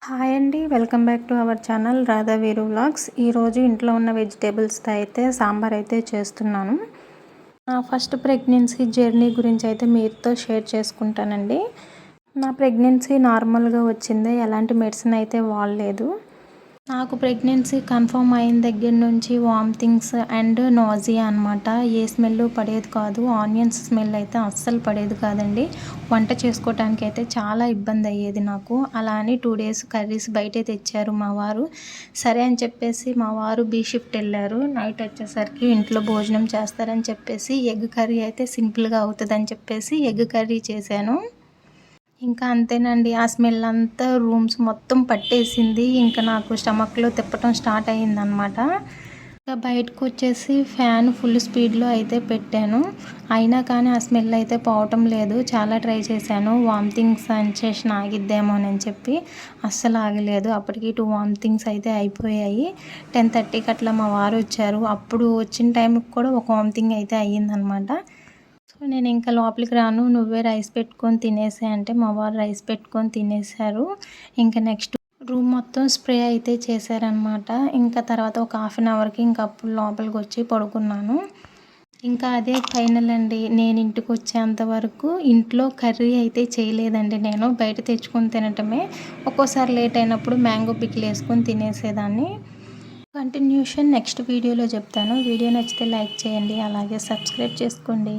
Hi అండి, welcome back to our channel Radha వీరు vlogs. ఈరోజు ఇంట్లో ఉన్న వెజిటేబుల్స్తో అయితే సాంబార్ అయితే చేస్తున్నాను. నా ఫస్ట్ ప్రెగ్నెన్సీ జర్నీ గురించి అయితే మీతో షేర్ చేసుకుంటానండి. నా ప్రెగ్నెన్సీ నార్మల్గా వచ్చింది, ఎలాంటి మెడిసిన్ అయితే వాడలేదు. నాకు ప్రెగ్నెన్సీ కన్ఫర్మ్ అయిన దగ్గర నుంచి వామిటింగ్స్ అండ్ నాజియా అనమాట. ఏ స్మెల్ పడేది కాదు, ఆనియన్స్ స్మెల్ అయితే అస్సలు పడేది కాదండి. వంట చేసుకోవడానికి అయితే చాలా ఇబ్బంది అయ్యేది నాకు. అలా అని 2 days కర్రీస్ బయటే తెచ్చారు మా వారు. సరే అని చెప్పేసి మా వారు బీ షిఫ్ట్ వెళ్ళారు. నైట్ వచ్చేసరికి ఇంట్లో భోజనం చేస్తారని చెప్పేసి ఎగ్ కర్రీ అయితే సింపుల్గా అవుతుందని చెప్పేసి ఎగ్ కర్రీ చేశాను. ఇంకా అంతేనండి, ఆ స్మెల్ అంతా రూమ్స్ మొత్తం పట్టేసింది. ఇంకా నాకు స్టమక్లో తిప్పటం స్టార్ట్ అయ్యిందనమాట. ఇంకా బయటకు వచ్చేసి ఫ్యాన్ ఫుల్ స్పీడ్లో అయితే పెట్టాను. అయినా కానీ ఆ స్మెల్ అయితే పోవటం లేదు. చాలా ట్రై చేశాను, వామిటింగ్ సెన్సేషన్ ఆగిద్దేమోనని చెప్పి. అస్సలు ఆగలేదు. అప్పటికి 2 వామిటింగ్స్ అయితే అయిపోయాయి. 10:30కి అట్లా మా వారు వచ్చారు. అప్పుడు వచ్చిన టైంకి కూడా ఒక వామిటింగ్ అయితే అయ్యిందనమాట. సో నేను ఇంకా లోపలికి రాను, నువ్వే రైస్ పెట్టుకొని తినేసే అంటే మా వారు రైస్ పెట్టుకొని తినేశారు. ఇంకా నెక్స్ట్ రూమ్ మొత్తం స్ప్రే అయితే చేశారనమాట. ఇంకా తర్వాత ఒక 1/2 అవర్కి ఇంకా అప్పుడు లోపలికి వచ్చి పడుకున్నాను. ఇంకా అదే ఫైనల్ అండి. నేను ఇంటికి వచ్చేంత వరకు ఇంట్లో కర్రీ అయితే చేయలేదండి. నేను బయట తెచ్చుకొని తినటమే. ఒక్కోసారి లేట్ అయినప్పుడు మ్యాంగో పికిల్ వేసుకొని తినేసేదాన్ని. కంటిన్యూషన్ నెక్స్ట్ వీడియోలో చెప్తాను. వీడియో నచ్చితే లైక్ చేయండి, అలాగే సబ్స్క్రైబ్ చేసుకోండి.